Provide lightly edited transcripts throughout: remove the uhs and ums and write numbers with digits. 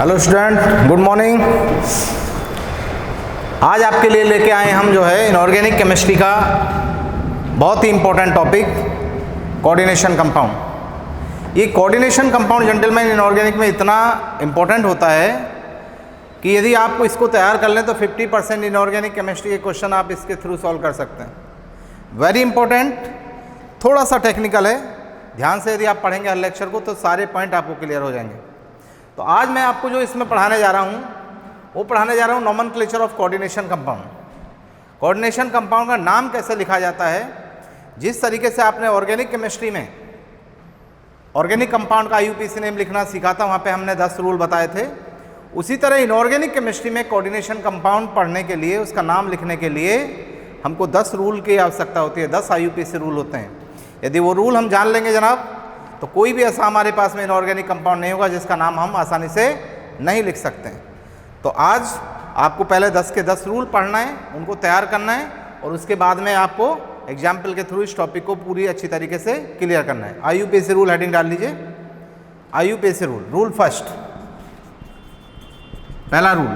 Hello student, good morning. आज आपके लिए लेके आए हम जो है इनऑर्गेनिक केमिस्ट्री का बहुत ही इंपॉर्टेंट टॉपिक कोऑर्डिनेशन कंपाउंड। ये कोऑर्डिनेशन कंपाउंड जेंटलमैन इनऑर्गेनिक में इतना इंपॉर्टेंट होता है कि यदि आपको इसको तैयार कर लें तो 50% इनऑर्गेनिक केमिस्ट्री के क्वेश्चन आप इसके थ्रू सॉल्व कर सकते हैं। वेरी इंपॉर्टेंट, थोड़ा सा टेक्निकल है, ध्यान से यदि आप पढ़ेंगे हर लेक्चर को तो सारे पॉइंट आपको क्लियर हो जाएंगे। तो आज मैं आपको जो इसमें पढ़ाने जा रहा हूँ वो पढ़ाने जा रहा हूँ nomenclature of coordination compound. Coordination compound का नाम कैसे लिखा जाता है, जिस तरीके से आपने ऑर्गेनिक केमिस्ट्री में ऑर्गेनिक कंपाउंड का IUPAC नेम लिखना सीखा था, वहाँ पे हमने 10 रूल बताए थे। उसी तरह इनऑर्गेनिक केमिस्ट्री में कोऑर्डिनेशन कंपाउंड पढ़ने के लिए, उसका नाम लिखने के लिए हमको 10 रूल की आवश्यकता होती है। 10 IUPAC रूल होते हैं। यदि वो रूल हम जान लेंगे जनाब, तो कोई भी ऐसा हमारे पास में इनऑर्गेनिक कंपाउंड नहीं होगा जिसका नाम हम आसानी से नहीं लिख सकते हैं। तो आज आपको पहले 10 के 10 रूल पढ़ना है, उनको तैयार करना है और उसके बाद में आपको एग्जाम्पल के थ्रू इस टॉपिक को पूरी अच्छी तरीके से क्लियर करना है। IUPAC रूल हेडिंग डाल लीजिए। IUPAC रूल, रूल फर्स्ट, पहला rule,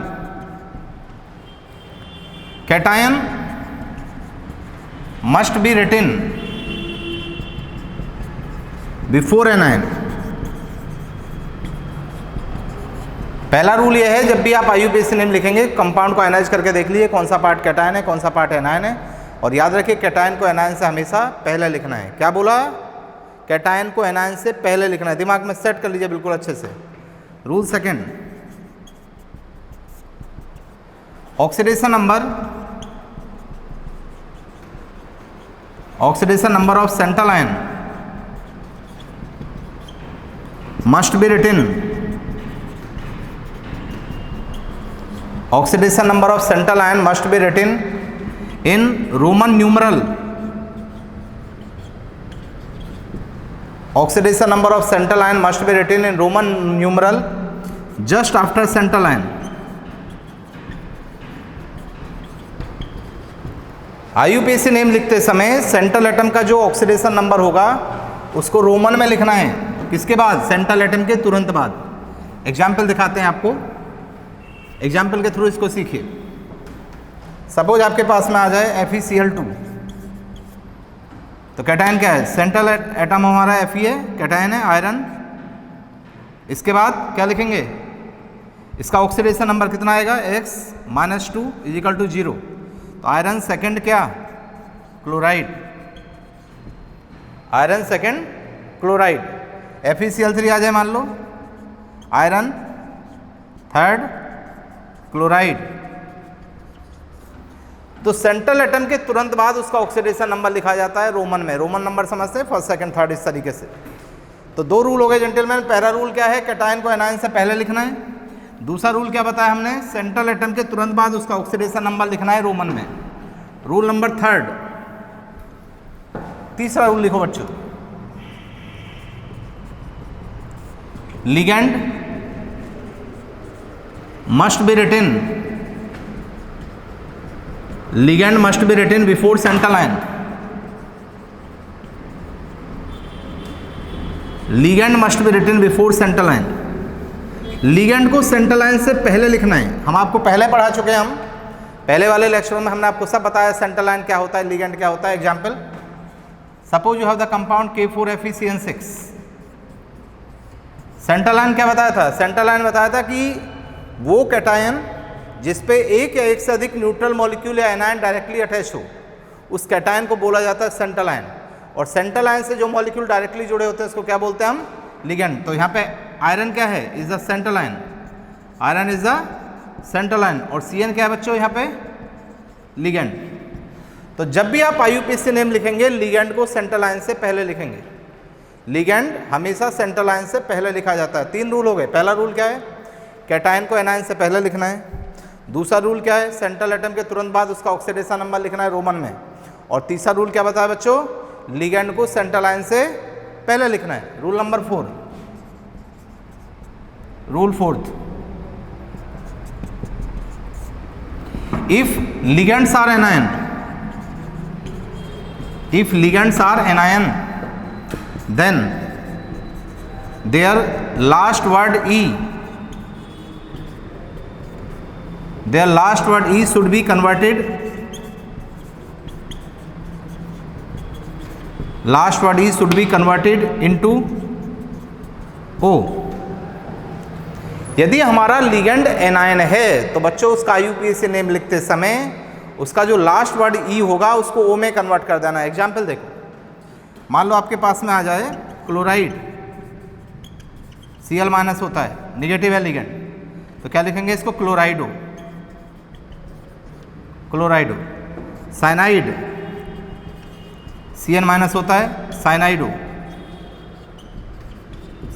cation must be written before anion. पहला रूल यह है, जब भी आप IUPAC नेम लिखेंगे कंपाउंड को एनालाइज करके देख लीजिए कौन सा पार्ट कैटायन है, कौन सा पार्ट एनायन है, और याद रखिए कैटायन को एनायन से हमेशा पहले लिखना है। क्या बोला? कैटायन को एनायन से पहले लिखना है। दिमाग में सेट कर लीजिए बिल्कुल अच्छे से। Rule second, oxidation number of central ion must be written. Oxidation number of central ion must be written in Roman numeral. Oxidation number of central ion must be written in Roman numeral just after central ion. IUPAC name लिखते समय central atom का जो oxidation number होगा उसको Roman में लिखना है। किसके बाद? सेंट्रल एटम के तुरंत बाद। एग्जाम्पल दिखाते हैं आपको, एग्जाम्पल के थ्रू इसको सीखिए। सपोज आपके पास में आ जाए FeCl2, तो कैटायन क्या है? सेंट्रल एटम हमारा Fe है, कैटायन है आयरन। इसके बाद क्या लिखेंगे? इसका ऑक्सीडेशन नंबर कितना आएगा? X-2 = 0। तो आयरन सेकंड क्या? Chloride. Iron second chloride. FeCl3 आ जाए मान लो, आयरन थर्ड क्लोराइड। तो सेंट्रल एटम के तुरंत बाद उसका ऑक्सीडेशन नंबर लिखा जाता है रोमन में। रोमन नंबर समझते हैं, फर्स्ट सेकंड थर्ड, इस तरीके से। तो 2 रूल हो गए जेंटलमैन। पहला रूल क्या है? कैटायन को एनायन से पहले लिखना है। दूसरा रूल क्या बताया हमने? सेंट्रल एटम के तुरंत बाद उसका ऑक्सीडेशन नंबर लिखना है रोमन में। रूल नंबर थर्ड, तीसरा रूल लिखो बच्चों, ligand must be written before central ion. ligand must be written before central ion. ligand को सेंट्रल आयन से पहले लिखना है। हम आपको पहले पढ़ा चुके हैं, हम पहले वाले लेक्चर में हमने आपको सब बताया सेंट्रल आयन क्या होता है, ligand क्या होता है। Example, suppose you have the compound K4FeCN6। Central ion क्या बताया था? सेंट्रल आयन बताया था कि वो कैटायन जिसपे एक या एक से अधिक न्यूट्रल मॉलिक्यूल या एनायन डायरेक्टली अटैच हो, उस कैटायन को बोला जाता है सेंट्रल आयन। और सेंट्रल आयन से जो मॉलिक्यूल डायरेक्टली जुड़े होते हैं उसको क्या बोलते हैं हम? लिगेंड। तो यहाँ पे आयरन क्या है? Is the central ion. Iron is the central ion. और CN क्या है बच्चों? यहाँ पे लिगेंड। तो जब भी आप IUPAC नेम लिखेंगे लिगेंड को सेंट्रल आयन से पहले लिखेंगे। लिगेंड हमेशा सेंट्रल आयन से पहले लिखा जाता है। 3 रूल हो गए। पहला रूल क्या है? कैटायन को एनायन से पहले लिखना है। दूसरा रूल क्या है? सेंट्रल एटम के तुरंत बाद उसका ऑक्सीडेशन नंबर लिखना है रोमन में। और तीसरा रूल क्या बताया बच्चों? लिगेंड को सेंट्रल आयन से पहले लिखना है। Rule number 4, rule fourth, if ligands are anion, if ligands are anion, then their last word E their last word E should be converted, last word E should be converted into O. यदि हमारा ligand anion है तो बच्चों उसका IUPAC name लिखते समय उसका जो लास्ट वर्ड ई होगा उसको ओ में कन्वर्ट कर देना है। एग्जाम्पल देखो, मान लो आपके पास में आ जाए क्लोराइड, Cl माइनस होता है, निगेटिव है लिगेंड, तो क्या लिखेंगे इसको? क्लोराइडो, क्लोराइडो। साइनाइड, Cn माइनस होता है, साइनाइडो,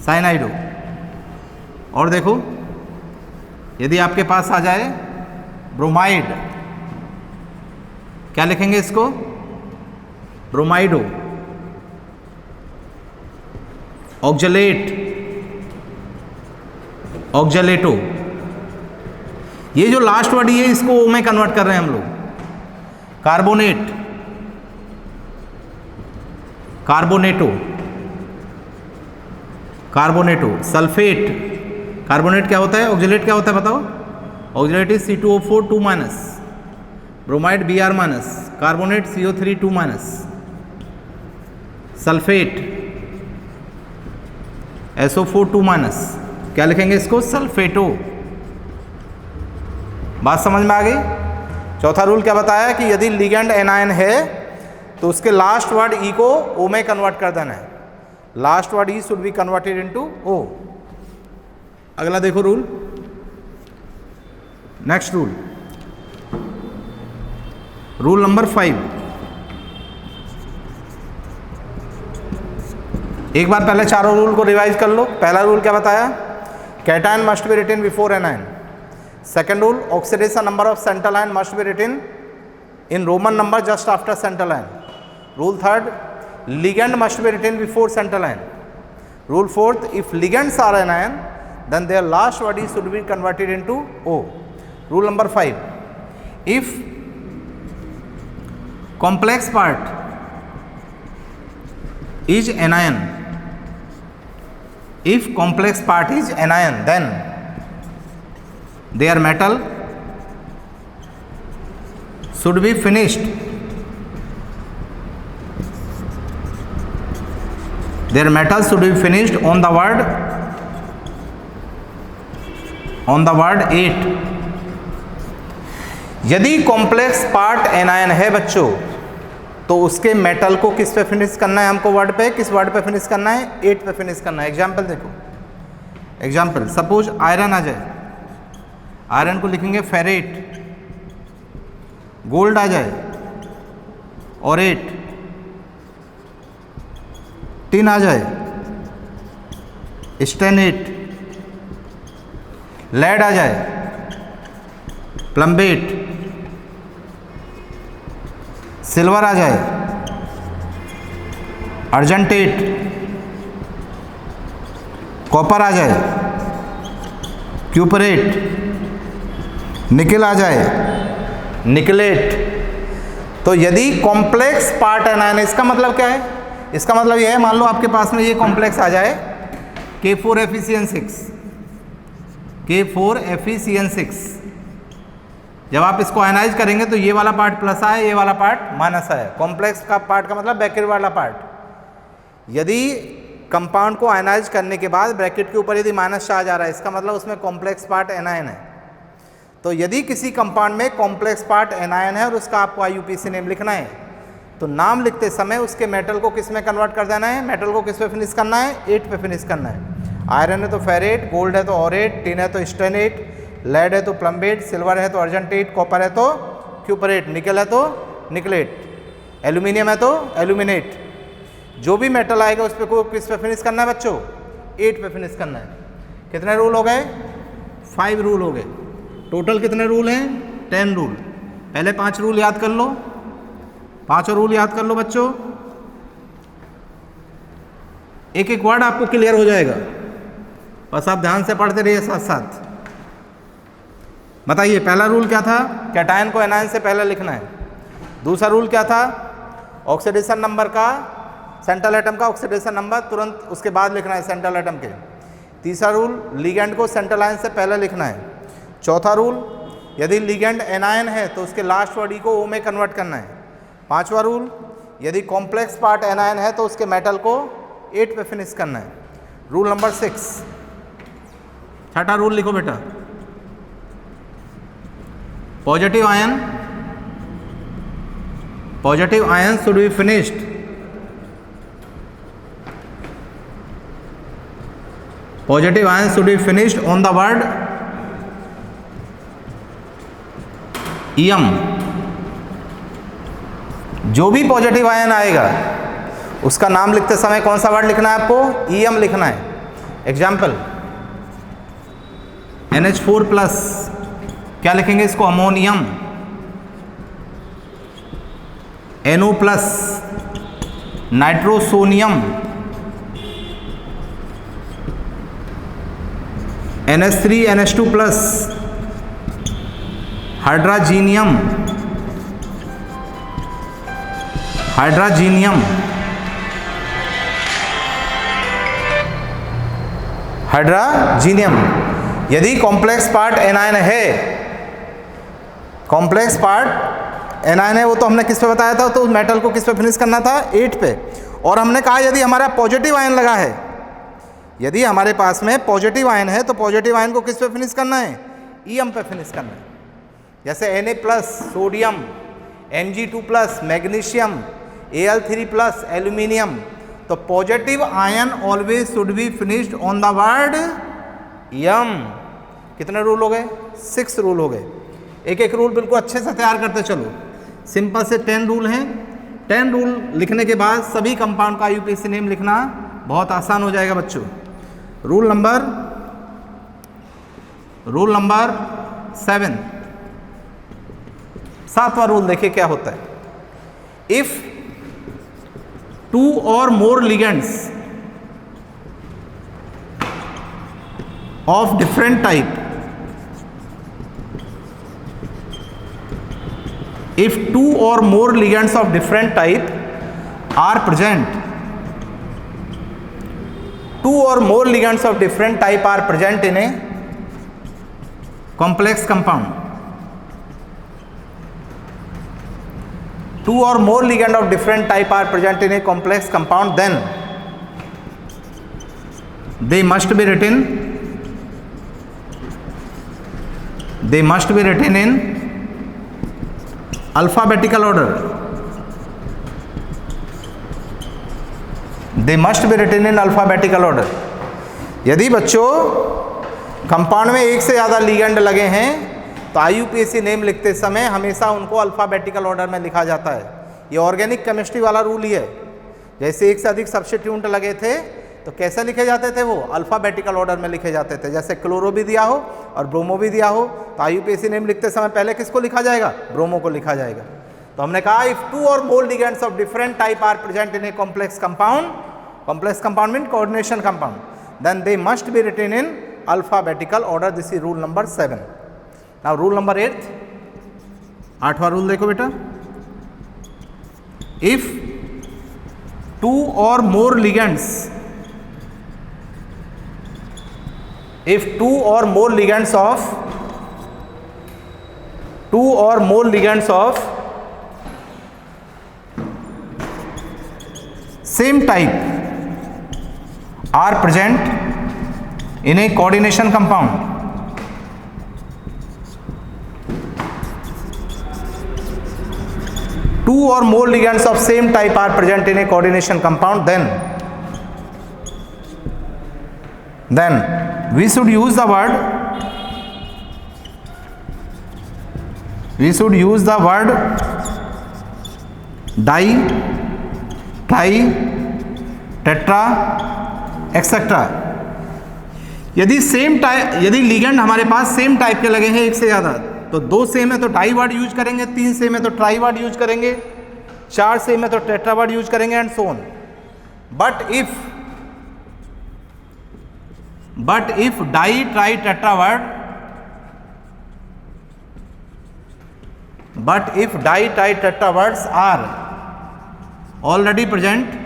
साइनाइडो। और देखो यदि आपके पास आ जाए ब्रोमाइड, क्या लिखेंगे इसको? ब्रोमाइडो। Oxalate, oxalato. ये जो लास्ट वर्ड है इसको ओ में कन्वर्ट कर रहे हैं हम लोग। कार्बोनेट, कार्बोनेटो, कार्बोनेटो। सल्फेट, कार्बोनेट क्या होता है? ऑक्जेलेट क्या होता है बताओ? Oxalate is C2O4 2 minus, bromide Br minus, carbonate CO3 2 minus. Sulphate SO4 2 minus, क्या लिखेंगे इसको? सल्फेटो। बात समझ में आ गई? चौथा रूल क्या बताया कि यदि लिगेंड एनायन है तो उसके लास्ट वर्ड ई को ओ में कन्वर्ट कर देना है। Last word E should be converted into O. अगला देखो rule, next rule, rule number 5। एक बार पहले चारों रूल को रिवाइज कर लो। पहला रूल क्या बताया? Cation must be written before anion. Second rule, oxidation number of central ion must be written in Roman number just after central ion. Rule third, ligand must be written before central ion. Rule fourth, if ligands are anion then their last word should be converted into O. Rule number 5, if complex part is anion, if complex part is anion then their metal should be finished, their metal should be finished on the word 8. यदि complex part anion है बच्चों तो उसके metal को किस पे finish करना है? हमको वर्ड पे, किस वर्ड पे फिनिश करना है? 8 पे फिनिश करना है। एग्जाम्पल देखो, एग्जाम्पल सपोज आयरन आ जाए, आयरन को लिखेंगे फेरेट। गोल्ड आ जाए, ऑरेट। टिन आ जाए, स्टेनेट। लेड आ जाए, प्लम्बेट। सिल्वर आ जाए, अर्जेंटेट। कॉपर आ जाए, क्यूपरेट। निकल आ जाए, निकलेट। तो यदि कॉम्प्लेक्स पार्ट एनायन, इसका मतलब क्या है? इसका मतलब यह है, मान लो आपके पास में ये कॉम्प्लेक्स आ जाए K4FeCN6, K4FeCN6। जब आप इसको आयनाइज करेंगे तो ये वाला पार्ट प्लस आए, ये वाला पार्ट माइनस आए। कॉम्प्लेक्स का पार्ट का मतलब ब्रैकेट वाला पार्ट। यदि कंपाउंड को आयनाइज करने के बाद ब्रैकेट के ऊपर यदि माइनस चार्ज आ रहा है, इसका मतलब उसमें कॉम्प्लेक्स पार्ट एनायन है। तो यदि किसी कंपाउंड में कॉम्प्लेक्स पार्ट एनायन है और उसका आपको आईयूपीएसी नेम लिखना है तो नाम लिखते समय उसके मेटल को किस में कन्वर्ट कर देना है? मेटल को किस पे फिनिश करना है? 8 पे फिनिश करना है। आयरन है तो फेरेट, गोल्ड है तो ऑरेट, टिन है तो स्टेनेट, लेड है तो प्लम्बेट, सिल्वर है तो अर्जेंटेट, कॉपर है तो क्यूपरेट, निकल है तो निकलेट, एल्यूमिनियम है तो एल्यूमिनेट। जो भी मेटल आएगा उस पर को किस पे फिनिश करना है बच्चों? 8 पे फिनिश करना है। कितने रूल हो गए? 5 रूल हो गए। टोटल कितने रूल हैं? 10 रूल। पहले 5 रूल याद कर लो, 5 रूल याद कर लो बच्चों। एक एक वर्ड आपको क्लियर हो जाएगा, बस आप ध्यान से पढ़ते रहिए साथ साथ। बताइए पहला रूल क्या था? कैटायन को एनायन से पहले लिखना है। दूसरा रूल क्या था? ऑक्सीडेशन नंबर का, सेंट्रल एटम का ऑक्सीडेशन नंबर तुरंत उसके बाद लिखना है सेंट्रल एटम के। तीसरा रूल, लिगेंड को सेंट्रल आयन से पहले लिखना है। चौथा रूल, यदि लिगेंड एनायन है तो उसके लास्ट वर्ड ई को ओ में कन्वर्ट करना है। 5वां रूल, यदि कॉम्प्लेक्स पार्ट एनायन है तो उसके मेटल को 8 पे फिनिश करना है। रूल नंबर 6, छठा रूल लिखो बेटा, positive ion should be finished on the word EM. जो भी पॉजिटिव आयन आएगा उसका नाम लिखते समय कौन सा वर्ड लिखना है आपको? ईएम लिखना है। एग्जाम्पल, NH4 प्लस, क्या लिखेंगे इसको? Ammonium. NO plus, nitrosonium. NH3 NH2 plus, hydrazinium. यदि कॉम्प्लेक्स पार्ट एनायन है, वो तो हमने किस पे बताया था? तो उस मेटल को किस पे फिनिश करना था? 8 पे। और हमने कहा यदि हमारा पॉजिटिव आयन लगा है, यदि हमारे पास में पॉजिटिव आयन है तो पॉजिटिव आयन को किस पे फिनिश करना है? ईएम पे फिनिश करना है। जैसे Na plus sodium, Mg2 plus magnesium, Al3 plus aluminium. तो positive ion always should be finished on the word ium. कितने रूल हो गए? 6 रूल हो गए। एक एक रूल बिल्कुल अच्छे से तैयार करते चलो। सिंपल से 10 रूल हैं। 10 रूल लिखने के बाद सभी कंपाउंड का IUPAC नेम लिखना बहुत आसान हो जाएगा बच्चों। रूल नंबर 7, 7वां रूल देखिए क्या होता है। If 2 or more ligands of different type, if 2 or more ligands of different type are present, 2 or more ligands of different type are present in a complex compound, 2 or more ligand of different type are present in a complex compound, then they must be written in alphabetical order. यदि बच्चों compound में एक से ज़्यादा ligand लगे हैं तो IUPAC name लिखते समय हमेशा उनको अल्फ़ाबेटिकल ऑर्डर में लिखा जाता है। ये ऑर्गेनिक केमिस्ट्री वाला रूल ही है। जैसे एक से अधिक सब्स्टिट्यूएंट लगे थे तो कैसे लिखे जाते थे? वो अल्फ़ाबेटिकल ऑर्डर में लिखे जाते थे। जैसे क्लोरो भी दिया हो और ब्रोमो भी दिया हो तो IUPAC नेम लिखते समय पहले किसको लिखा जाएगा? ब्रोमो को लिखा जाएगा। तो हमने कहा इफ 2 or more ligands of different type are present in a complex compound mean coordination compound, then they must be written in alphabetical order. This is rule number 7। Now rule number 8, 8वां rule देखो बेटा। If 2 or more ligands same type are present in a coordination compound, two or more ligands of same type are present in a coordination compound, then we should use the word di, tri, tetra, etcetera. यदि ligand हमारे पास same type के लगे हैं एक से ज़्यादा, तो 2 same है तो डाई वर्ड यूज करेंगे, 3 सेम है तो ट्राई वर्ड यूज करेंगे, 4 सेम है तो टेट्रा वर्ड यूज करेंगे and so on. But if di tri tetra words are already present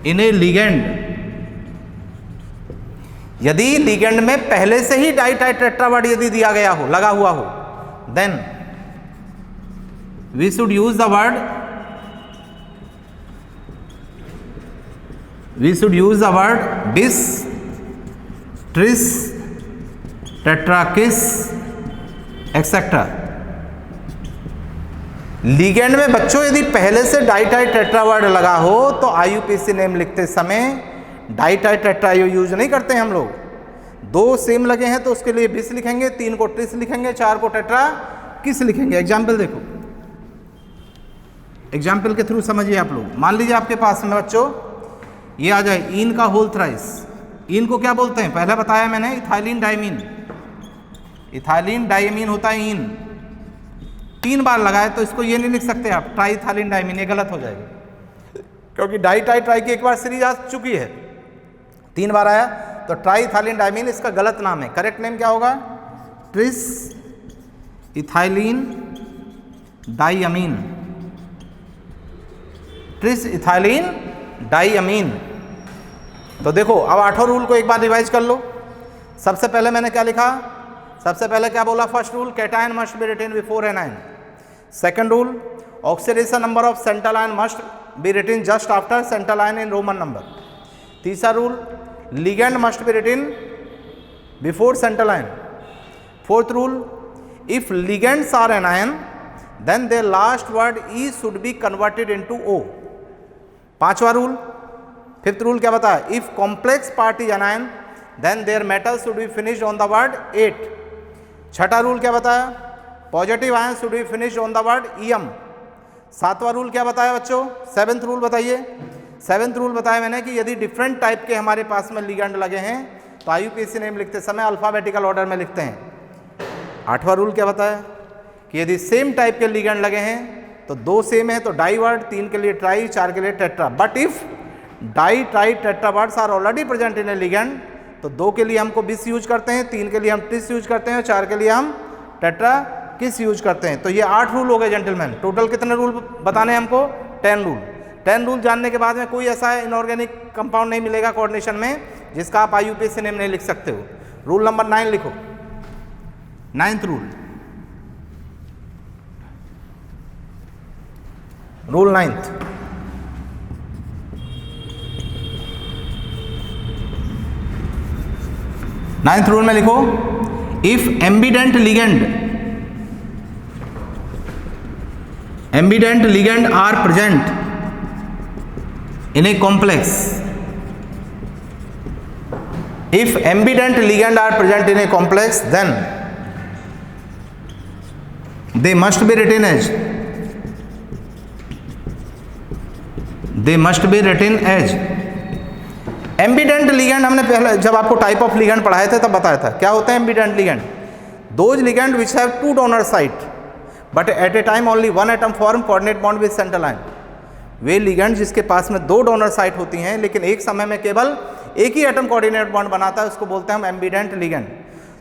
in a ligand, यदि लिगेंड में पहले से ही डाइटाइट टेट्रावर्ड यदि दिया गया हो, लगा हुआ हो, then we should use the word bis, tris, tetrakis etcetera. Ligand में बच्चों यदि पहले से डाइटाइट टेट्रावर्ड लगा हो तो आईयूपीएसी नेम लिखते समय डाइटाइट टेट्रा यूज नहीं करते हैं हम लोग। 2 सेम लगे हैं तो उसके लिए बिस लिखेंगे, 3 को ट्रिस लिखेंगे, 4 को टेट्रा किस लिखेंगे। एग्जाम्पल देखो, एग्जाम्पल के थ्रू समझिए आप लोग। मान लीजिए आपके पास में बच्चों ये आ जाए इन का होल थ्राइस। इन को क्या बोलते हैं, पहले बताया मैंने, इथाइलिन डाइमीन। इथाइलिन डाइमीन होता है इन। 3 बार लगाए तो इसको ये नहीं लिख सकते आप ट्राई इथाइलिन डाइमीन, ये गलत हो जाएगा, क्योंकि डाई टाई ट्राई की एक बार सीरीज आ चुकी है, 3 बार आया तो ट्राई इथाइलिन डाइमीन इसका गलत नाम है। करेक्ट नेम क्या होगा, tris ethylene diamine. Tris ethylene diamine. तो देखो अब 8वां रूल को एक बार रिवाइज कर लो। सबसे पहले मैंने क्या लिखा, सबसे पहले क्या बोला, first rule cation must be written before anion. Second rule oxidation number of central ion must be written just after central ion in Roman number. तीसरा rule ligand must be written before central ion. Fourth rule if ligands are anion then their last word E should be converted into O. पांचवा rule, fifth rule क्या बताया, if complex part is anion then their metal should be finished on the word at. छठा rule क्या बताया, positive ion should be finished on the word EM. सातवां rule क्या बताया बच्चों, सेवेंथ रूल बताइए। सेवेंथ रूल बताया मैंने कि यदि डिफरेंट टाइप के हमारे पास में लिगेंड लगे हैं तो आईयूपीएसी नेम लिखते समय अल्फाबेटिकल ऑर्डर में लिखते हैं। आठवां रूल क्या बताया कि यदि सेम टाइप के लिगेंड लगे हैं तो 2 सेम है तो डाई वर्ड, 3 के लिए ट्राई, 4 के लिए tetra. But if di tri tetra words are already present in a ligand तो 2 के लिए हमको बिस यूज करते हैं, 3 के लिए हम ट्रिस यूज करते हैं, 4 के लिए हम टेट्रा किस यूज करते हैं। तो ये 8 रूल हो गए जेंटलमैन। टोटल कितने रूल बताने हमको, 10 रूल। 10 रूल जानने के बाद में कोई ऐसा इनऑर्गेनिक कंपाउंड नहीं मिलेगा कोऑर्डिनेशन में जिसका आप आईयूपीएसी नेम नहीं लिख सकते हो। रूल नंबर 9 लिखो, 9th rule. Rule 9th, ninth rule में लिखो, if ambident ligand are present in a complex, if ambident ligand are present in a complex then they must be written as, they must be written as. Ambident ligand हमने पहले जब आपको type of ligand पढ़ाए थे तब बताया था क्या होता है ambient ligand. Those ligand which have 2 donor site but at A time only 1 atom form coordinate bond with central ion. Way ligand जिसके पास में 2 डोनर साइट होती हैं लेकिन एक समय में केवल एक ही एटम कोऑर्डिनेट बॉन्ड बनाता है, उसको बोलते हैं हम एम्बिडेंट लिगेंड।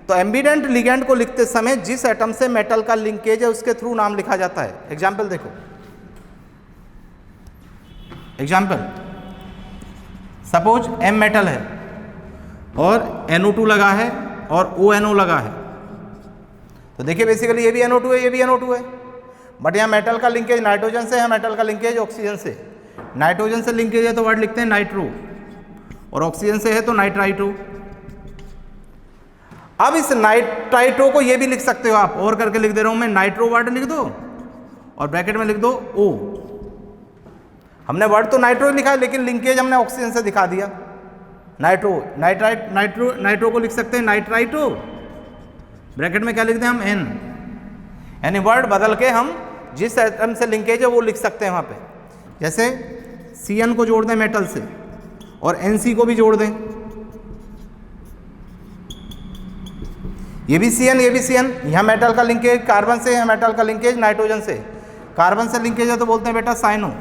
तो एम्बिडेंट लिगेंड को लिखते समय जिस एटम से मेटल का लिंकेज है उसके थ्रू नाम लिखा जाता है। एग्जाम्पल देखो, एग्जाम्पल सपोज एम मेटल है और NO2 लगा है और ONO लगा है, तो देखिए बेसिकली ये भी NO2 है, ये भी NO2 है, बट यहाँ मेटल का लिंकेज नाइट्रोजन से है, मेटल का लिंकेज ऑक्सीजन से। नाइट्रोजन से लिंकेज है तो वर्ड लिखते हैं नाइट्रो, और ऑक्सीजन से है तो नाइट्राइट्रो। अब इस नाइट्राइट्रो को ये भी लिख सकते हो आप, और करके लिख दे रहा हूं मैं, नाइट्रो वर्ड लिख दो और ब्रैकेट में लिख दो O। हमने वर्ड तो नाइट्रो लिखा है लेकिन लिंकेज हमने ऑक्सीजन से दिखा दिया, नाइट्रो। नाइट्रो को लिख सकते हैं नाइट्राइट्रो, ब्रैकेट में क्या लिखते हैं हम N। यानी वर्ड बदल के हम जिस एटम से लिंकेज है वो लिख सकते हैं वहाँ पे। जैसे Cn को जोड़ दें मेटल से और Nc को भी जोड़ दें, ये भी Cn, ये भी Cn। यहाँ मेटल का लिंकेज कार्बन से है, मेटल का लिंकेज नाइट्रोजन से। कार्बन से लिंकेज है तो बोलते हैं बेटा साइनो,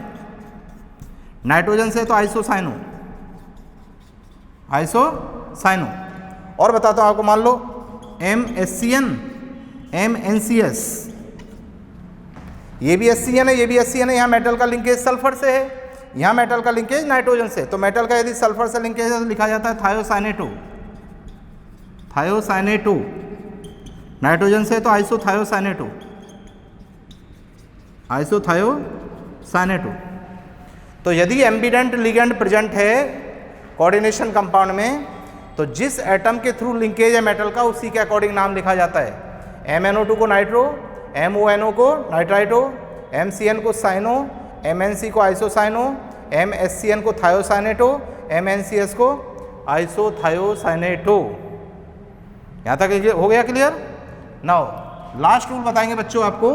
नाइट्रोजन से तो आइसोसाइनो, आइसोसाइनो। और बताता हूँ आपको, मान लो MsCn, MnCs, ये भी SCn है, ये भी SCn है। यहाँ मेटल का लिंकेज सल्फर से है, यहाँ मेटल का लिंकेज नाइट्रोजन से। तो मेटल का यदि सल्फर से लिंकेज है तो लिखा जाता है थायोसाइनेटो, थायोसाइनेटो, नाइट्रोजन से तो आइसोथायोसाइनेटो, आइसोथायोसाइनेटो। तो यदि एम्बिडेंट लिगेंड प्रेजेंट है कोऑर्डिनेशन कंपाउंड में, तो जिस एटम के थ्रू लिंकेज है मेटल का उसी के अकॉर्डिंग नाम लिखा जाता है। MnO2 को नाइट्रो, MONO को नाइट्राइटो, MCN को साइनो, MnC को आइसोसाइनो, MsCN को थायोसाइनेटो, MnCS को आइसोथायोसाइनेटो। यहाँ तक हो गया क्लियर? नाउ लास्ट रूल बताएंगे बच्चों आपको,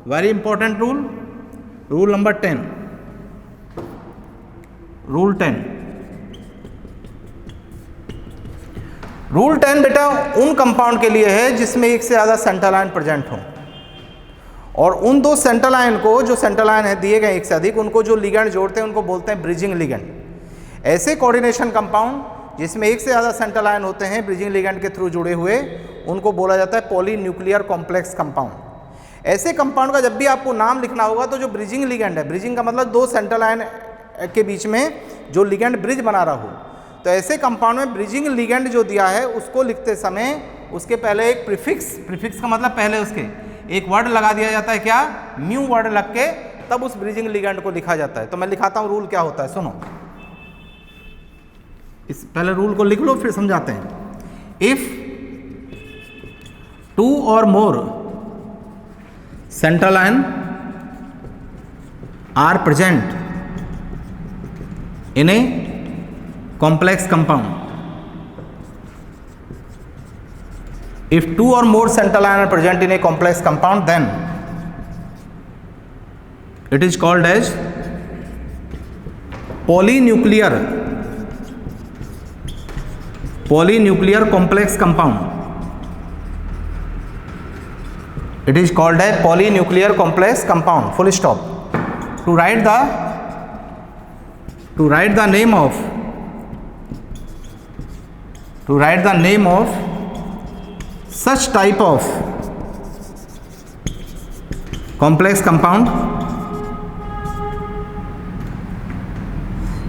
very important rule, rule number 10, rule 10। Rule 10 बेटा उन कंपाउंड के लिए है जिसमें एक से ज़्यादा सेंट्रल आयन प्रेजेंट हो, और उन दो सेंट्रल आयन को, जो सेंट्रल आयन है दिए गए एक से अधिक, उनको जो लिगेंड जोड़ते हैं उनको बोलते हैं ब्रिजिंग लिगेंड। ऐसे कोऑर्डिनेशन कंपाउंड जिसमें एक से ज़्यादा सेंट्रल आयन होते हैं ब्रिजिंग लिगेंड के थ्रू जुड़े हुए, उनको बोला जाता है पॉलीन्यूक्लियर कॉम्प्लेक्स कंपाउंड। ऐसे कंपाउंड का जब भी आपको नाम लिखना होगा तो जो ब्रिजिंग लिगेंड है, ब्रिजिंग का मतलब दो सेंट्रल आयन के बीच में जो लिगेंड ब्रिज बना रहा हो, तो ऐसे कंपाउंड में ब्रिजिंग लिगेंड जो दिया है उसको लिखते समय उसके पहले एक प्रीफिक्स का मतलब पहले उसके एक वर्ड लगा दिया जाता है, क्या? म्यू वर्ड लग के तब उस ब्रिजिंग लिगेंड को लिखा जाता है। तो मैं लिखाता हूं रूल क्या होता है, सुनो। इस पहले रूल को लिख लो फिर समझाते हैं। If 2 or more central ion are present in a complex compound, if 2 or more central ion are present in a complex compound, then it is called as polynuclear complex compound. It is called a polynuclear complex compound, full stop. To write the name of such type of complex compound,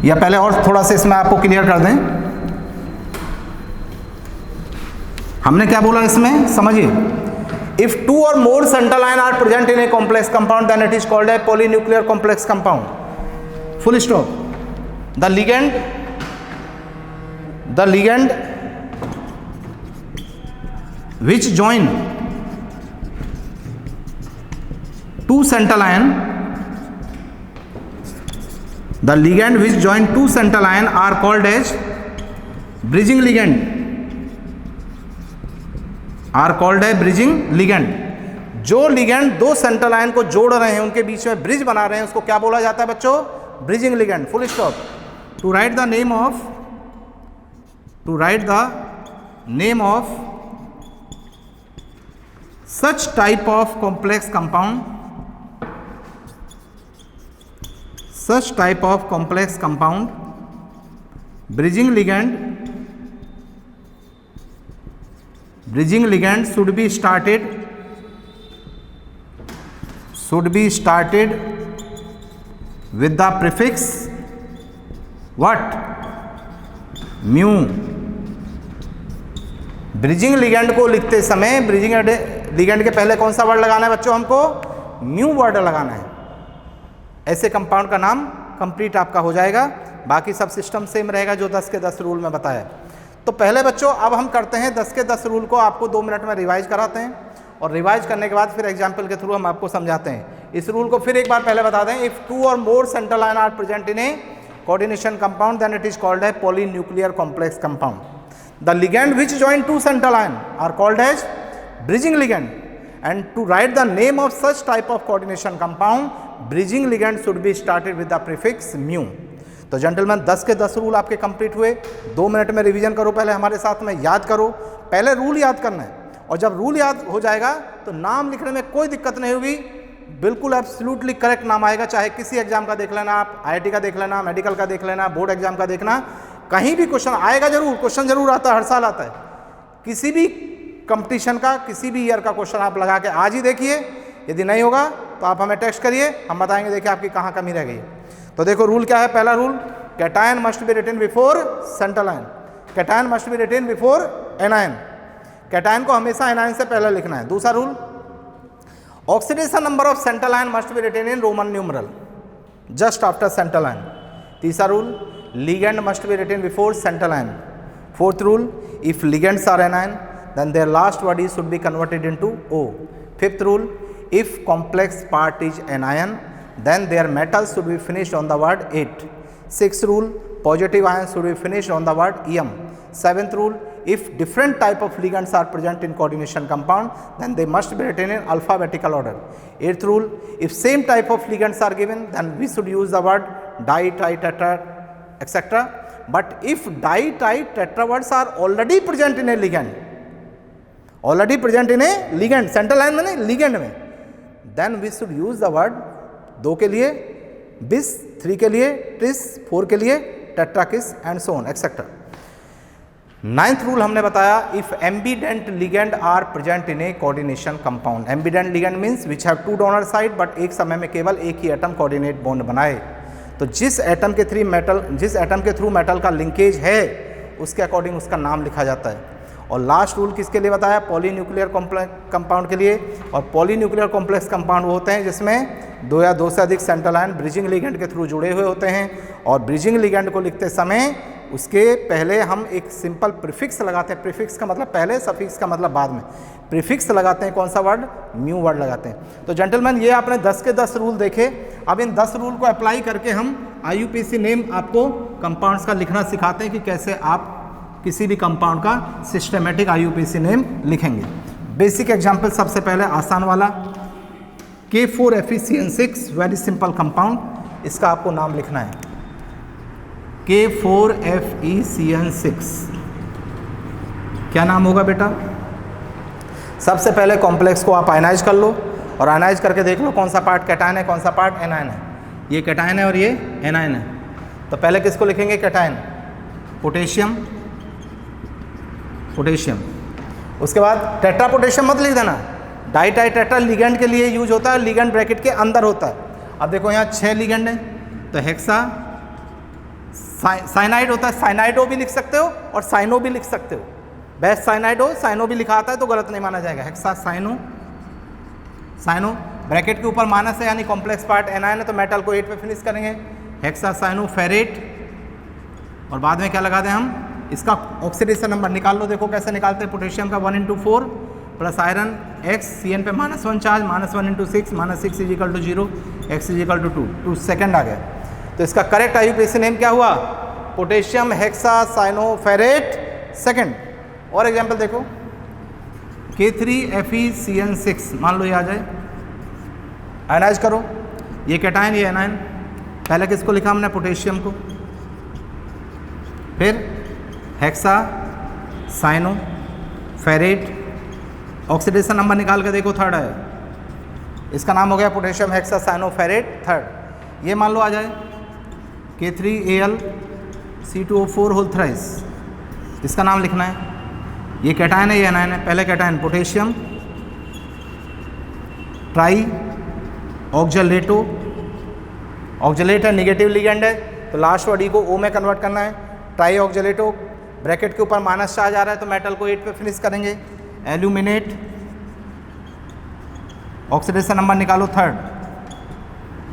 या पहले और थोड़ा सा इसमें आपको clear कर दें, हमने क्या बोला इसमें समझिए। If 2 or more central ion are present in a complex compound, then it is called a polynuclear complex compound. Full stop. The ligand which join two central ion, the ligand which join two central ion are called as bridging ligand. Are called है bridging ligand. जो ligand दो central ion को जोड़ रहे हैं, उनके बीच में bridge बना रहे हैं, उसको क्या बोला जाता है बच्चों? Bridging ligand. Full stop. To write the name of such type of complex compound, bridging ligand should be started with the prefix what? mu. Bridging ligand को लिखते समय ब्रिजिंग लिगेंड के पहले कौन सा वर्ड लगाना है बच्चों? हमको म्यू वर्ड लगाना है। ऐसे कंपाउंड का नाम कंप्लीट आपका हो जाएगा। बाकी सब सिस्टम सेम रहेगा जो 10 के 10 रूल में बताया। तो पहले बच्चों अब हम करते हैं 10 के 10 रूल को आपको 2 मिनट में रिवाइज कराते हैं, और रिवाइज करने के बाद फिर एग्जाम्पल के थ्रू हम आपको समझाते हैं। इस रूल को फिर एक बार पहले बता दें। If 2 or more central ion are present in a coordination compound, then it is called a polynuclear complex compound. The ligand which join two central ion are called as bridging ligand. And to write the name of such type of coordination compound, bridging ligand should be started with the prefix mu. तो gentleman 10 के 10 rule आपके complete हुए। 2 minute में revision करो, पहले हमारे साथ में याद करो। पहले रूल याद करना है, और जब रूल याद हो जाएगा तो नाम लिखने में कोई दिक्कत नहीं होगी, बिल्कुल एब्सोल्युटली करेक्ट नाम आएगा। चाहे किसी एग्जाम का देख लेना आप, IIT का देख लेना, मेडिकल का देख लेना, बोर्ड एग्जाम का देखना, कहीं भी क्वेश्चन आएगा जरूर। क्वेश्चन जरूर आता है, हर साल आता है। किसी भी कंपटीशन का, किसी भी ईयर का क्वेश्चन आप लगा के आज ही देखिए। यदि नहीं होगा तो आप हमें टेक्स्ट करिए, हम बताएंगे देखिए आपकी कहाँ कमी रह गई। तो देखो रूल क्या है। पहला rule, cation must be written before central ion. Cation must be written before anion, cation को हमेशा एनायन से पहले लिखना है। दूसरा rule, oxidation number of central ion must be written in Roman numeral just after central ion. तीसरा rule, ligand must be written before central ion. Fourth rule, if ligands are anion then their last word should be converted into O. Fifth rule, if complex part is anion then their metals should be finished on the word it. Sixth rule, positive ions should be finished on the word em. Seventh rule, if different type of ligands are present in coordination compound then they must be written in alphabetical order. Eighth rule, if same type of ligands are given then we should use the word di, tri, tetra, etc. But if di, tri, tetra words are already present in a ligand, already present in a ligand, central ion में नहीं ligand में, then we should use the word 2 के लिए बिस, 3 के लिए tris, 4 के लिए tetrakis and so on etcetera. Ninth rule हमने बताया, if ambident ligand are present in a coordination compound. Ambident ligand means which have 2 donor side but एक समय में केवल एक ही एटम कोऑर्डिनेट बॉन्ड बनाए। तो जिस एटम के थ्रू मेटल का लिंकेज है उसके अकॉर्डिंग उसका नाम लिखा जाता है। और लास्ट रूल किसके लिए बताया, पॉलीन्यूक्लियर कंपाउंड के लिए। और पॉलीन्यूक्लियर कॉम्प्लेक्स कंपाउंड वो होते हैं जिसमें 2 या 2 से अधिक सेंट्रल आयन ब्रिजिंग लिगेंड के थ्रू जुड़े हुए होते हैं। और ब्रिजिंग लिगेंड को लिखते समय उसके पहले हम एक सिंपल प्रीफिक्स लगाते हैं। प्रीफिक्स का मतलब पहले, सफिक्स का मतलब बाद में। प्रीफिक्स लगाते हैं, कौन सा वर्ड, म्यू वर्ड लगाते हैं। तो जेंटलमैन ये आपने 10 के 10 रूल देखे। अब इन 10 रूल को अप्लाई करके हम IUPAC नेम आपको कंपाउंड्स का लिखना सिखाते हैं कि कैसे आप किसी भी कंपाउंड का सिस्टमेटिक IUPAC नेम लिखेंगे। बेसिक एग्जांपल, सबसे पहले आसान वाला K4FeCN6, वेरी सिंपल कंपाउंड। इसका आपको नाम लिखना है K4FeCN6। क्या नाम होगा बेटा? सबसे पहले कॉम्प्लेक्स को आप आयनाइज कर लो और आयनाइज करके देख लो कौन सा पार्ट कैटायन है, कौन सा पार्ट एनायन है। ये कैटायन है और ये एनायन है। तो पहले किसको लिखेंगे? Cation, potassium, potassium. उसके बाद टेट्रा पोटेशियम मत लिख देना, डाई टाई टेट्रा लिगेंड के लिए यूज होता है, लिगेंड ब्रैकेट के अंदर होता है। अब देखो यहाँ 6 लिगेंड है, तो हेक्सा साइनाइड होता है, साइनाइडो भी लिख सकते हो और साइनो भी लिख सकते हो। बेस्ट साइनाइडो, साइनो भी लिखा आता है तो गलत नहीं माना जाएगा। हेक्सा साइनो, साइनो ब्रैकेट के ऊपर माइनस है यानी कॉम्प्लेक्स पार्ट एनायन है, तो मेटल को 8 पे फिनिश करेंगे। हेक्सा साइनो फेरेट, और बाद में क्या लगा दें हम, इसका ऑक्सीडेशन नंबर निकाल लो। देखो कैसे निकालते हैं। पोटेशियम का 1/4 प्लस आयरन x, Cn पे -1 charge, -1/6, -6 is equal to 0, x is equal to 2 second आ गया। तो इसका करेक्ट IUPAC नेम क्या हुआ? Potassium hexa cyano ferrate second. और एग्जाम्पल देखो, K3FeCN6 मान लो ये आ जाए, आयनाइज करो। ये कैटायन, ये एनायन। पहले किसको लिखा हमने? पोटेशियम को। फिर hexa cyano ferrate, oxidation number निकाल के देखो, 3rd है। इसका नाम हो गया potassium hexa cyano ferret 3rd। ये मान लो आ जाए K3Al(C2O4) होल थ्राइस। इसका नाम लिखना है। ये कैटायन है, ये एनायन है। पहले cation potassium, tri oxalato, oxalate है, निगेटिव लिगेंड है, तो लास्ट वर्ड ई को ओ में कन्वर्ट करना है। ट्राई ऑक्जेलेटो, ब्रैकेट के ऊपर माइनस चार्ज आ रहा है तो मेटल को 8 पे फिनिश करेंगे। एल्यूमिनेट, ऑक्सीडेशन नंबर निकालो 3rd,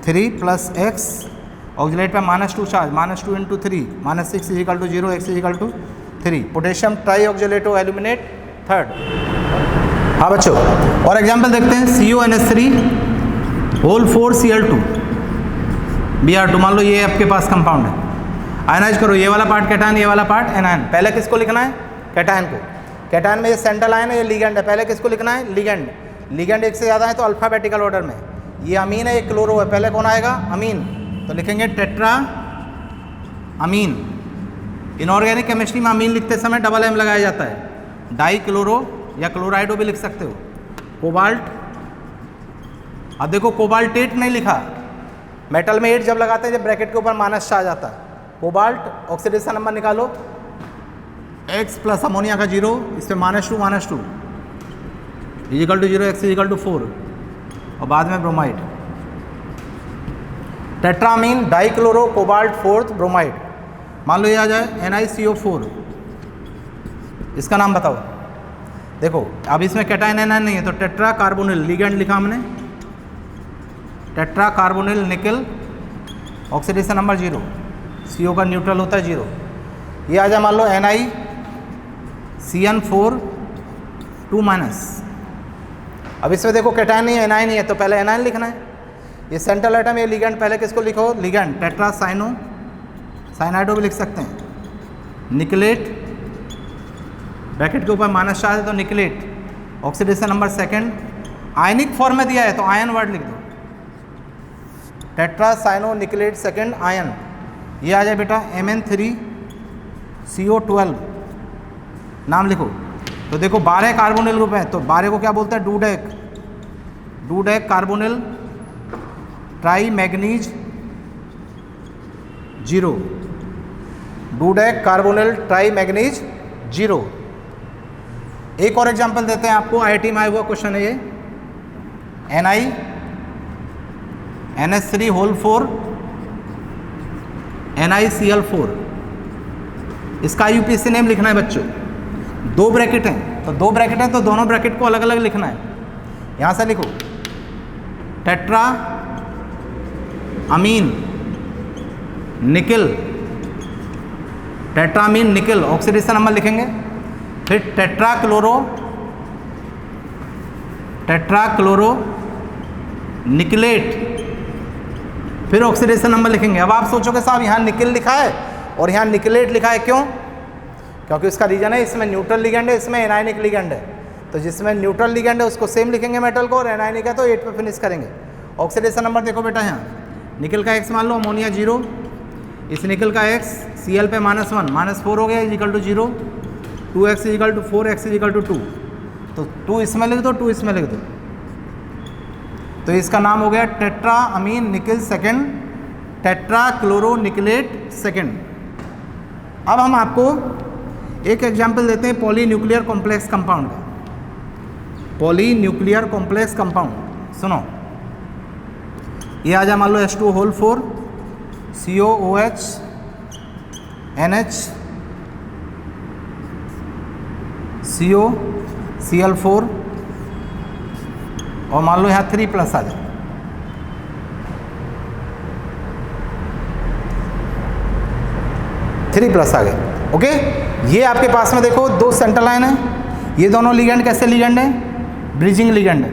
3 + x, ऑक्जेलेट पे -2 charge, -2 × 3, -6 is equal to 0, x is equal to 3। Potassium tri oxalato aluminate 3rd। हाँ बच्चों, और एग्जाम्पल देखते हैं। CuNH3(4Cl2) Br2, मान लो ये आपके पास कंपाउंड है। आयनाइज करो, ये वाला पार्ट कैटायन, ये वाला पार्ट एनायन। पहले किसको लिखना है? कैटायन को। कैटायन में ये सेंट्रल आयन है, ये लिगेंड है। पहले किसको लिखना है? लिगेंड। लिगेंड एक से ज़्यादा है तो अल्फाबेटिकल ऑर्डर में। ये अमीन है, ये क्लोरो है, पहले कौन आएगा? अमीन। तो लिखेंगे टेट्रा अमीन। इनऑर्गेनिक केमिस्ट्री में अमीन लिखते समय डबल M लगाया जाता है। डाई क्लोरो या क्लोराइडो भी लिख सकते हो। कोबाल्ट, अब देखो कोबाल्टेट नहीं लिखा, मेटल में 8 जब लगाते हैं जब ब्रैकेट के ऊपर माइनस चार्ज आता है। कोबाल्ट, ऑक्सीडेशन नंबर निकालो, x + अमोनिया का 0, इस पर -2 is equal to 0, x is equal to 4, और बाद में bromide. Tetrammine, dichloro, cobalt 4th, bromide. मान लो ये आ जाए NiCO4, इसका नाम बताओ। देखो अब इसमें कैटायन एनायन नहीं है तो टेट्रा कार्बोनिल लिगेंड लिखा हमने, टेट्रा कार्बोनिल निकल, ऑक्सीडेशन नंबर 0, CO का न्यूट्रल होता है 0। ये आ जाए मान लो NiCN4 2-। अब इसमें देखो कैटायन नहीं है, एनायन नहीं है, तो पहले एनायन लिखना है। ये सेंट्रल आइटम, ये लिगेंड, पहले किसको लिखो, लिगेंड टेट्रा साइनाइडो भी लिख सकते हैं, निकलेट ब्रैकेट के ऊपर -4 है तो निकलेट, ऑक्सीडेशन नंबर 2, आयनिक फॉर्म में दिया है तो आयन वर्ड लिख दो, टेट्रा साइनो निकलेट 2 आयन। ये आ जाए बेटा Mn3CO12, नाम लिखो। तो देखो 12 कार्बोनिल ग्रुप है तो 12 को क्या बोलते हैं, dodeca carbonyl tri manganese 0, dodeca carbonyl tri manganese 0। एक और एग्जांपल देते हैं आपको, IIT में आया हुआ क्वेश्चन है ये, NiNH3 NiCl4, इसका IUPAC नेम लिखना है बच्चों। 2 ब्रैकेट हैं तो 2 ब्रैकेट हैं तो दोनों ब्रैकेट को अलग अलग लिखना है। यहाँ से लिखो टेट्रा अमीन निकल, टेट्रामीन निकल, ऑक्सीडेशन नंबर लिखेंगे, फिर टेट्रा क्लोरो निकलेट, फिर ऑक्सीडेशन नंबर लिखेंगे। अब आप सोचोगे साहब यहाँ निकल लिखा है और यहाँ निकलेट लिखा है, क्यों? क्योंकि उसका रीजन है इसमें न्यूट्रल लिगेंड है, इसमें एनायनिक लिगेंड है। तो जिसमें न्यूट्रल लिगेंड है उसको सेम लिखेंगे मेटल को, और एनायनिक है तो 8 पे फिनिश करेंगे। ऑक्सीडेशन नंबर देखो बेटा, यहाँ निकल का X मान लो, अमोनिया 0, इस निकल का X Cl पे -1 -4 हो गया is equal to 0, 2x is equal to 4, x is equal to 2, तो 2 इसमें लिख दो, 2 इसमें लिख दो। तो इसका नाम हो गया टेट्रा अमीन निकल 2, टेट्रा क्लोरो निकलेट 2। अब हम आपको एक एग्जाम्पल देते हैं पॉली न्यूक्लियर कॉम्प्लेक्स कंपाउंड का। पॉली न्यूक्लियर कॉम्प्लेक्स कंपाउंड सुनो, ये आ जाए मान लो H2O4 COOH NH CO Cl4 और मान लो यहाँ 3+ आ जाए। +3 आ गए। ओके, ये आपके पास में देखो 2 सेंट्रल लाइन है, ये दोनों लिगेंड कैसे लिगेंड है, ब्रिजिंग लिगेंड है।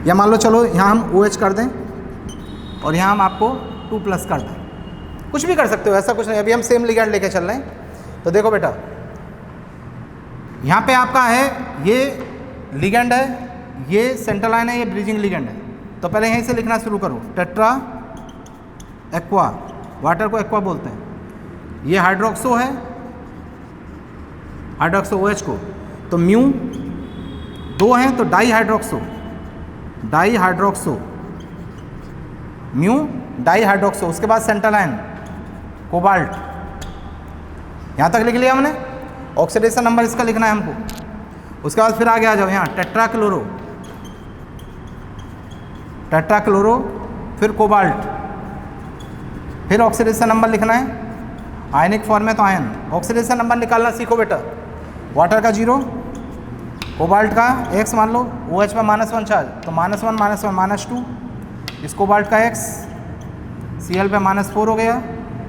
या मान लो चलो यहाँ हम OH कर दें और यहाँ हम आपको 2+ कर दें, कुछ भी कर सकते हो, ऐसा कुछ नहीं। अभी हम सेम लिगेंड लेके चल रहे हैं। तो देखो बेटा, यहाँ पे आपका है ये लिगेंड है, ये सेंट्रल लाइन है, ये ब्रिजिंग लिगेंड है। तो पहले यहीं से लिखना शुरू करो, टेट्रा एक्वा, वाटर को एक्वा बोलते हैं। ये हाइड्रोक्सो है, हाइड्रोक्सो OH को, तो म्यू 2 हैं तो di hydroxo mu di hydroxo. उसके बाद सेंट्रल आयन कोबाल्ट, यहाँ तक लिख लिया हमने। ऑक्सीडेशन नंबर इसका लिखना है हमको। उसके बाद फिर आगे आ जाओ, यहाँ टेट्रा क्लोरो फिर कोबाल्ट, फिर ऑक्सीडेशन नंबर लिखना है, आयनिक फॉर्म में तो आयन। ऑक्सीडेशन नंबर निकालना सीखो बेटा, वाटर का 0, कोबाल्ट का X मान लो, OH में -1 चार्ज तो -1 -2, इस कोबाल्ट का X Cl पे -4 हो गया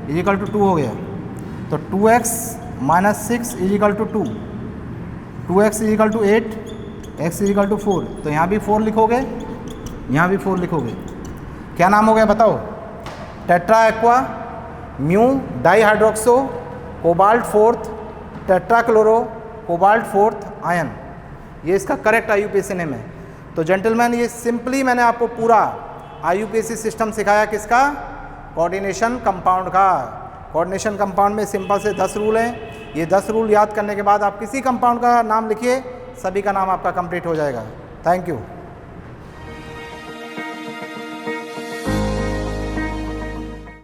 इजिकल टू 2 हो गया, तो 2x - 6 is equal to 2, 2x is equal to 8, x is equal to 4। तो यहाँ भी 4 लिखोगे, यहाँ भी 4 लिखोगे। क्या नाम हो गया बताओ, tetra aqua mu di hydroxo cobalt 4th tetra chloro cobalt 4th ion. ये इसका करेक्ट IUPAC नेम है। तो जेंटलमैन, ये सिंपली मैंने आपको पूरा IUPAC सिस्टम सिखाया, किसका, कोऑर्डिनेशन कंपाउंड का। कोऑर्डिनेशन कंपाउंड में सिंपल से 10 रूल हैं। ये 10 रूल याद करने के बाद आप किसी कंपाउंड का नाम लिखिए, सभी का नाम आपका कंप्लीट हो जाएगा। Thank you.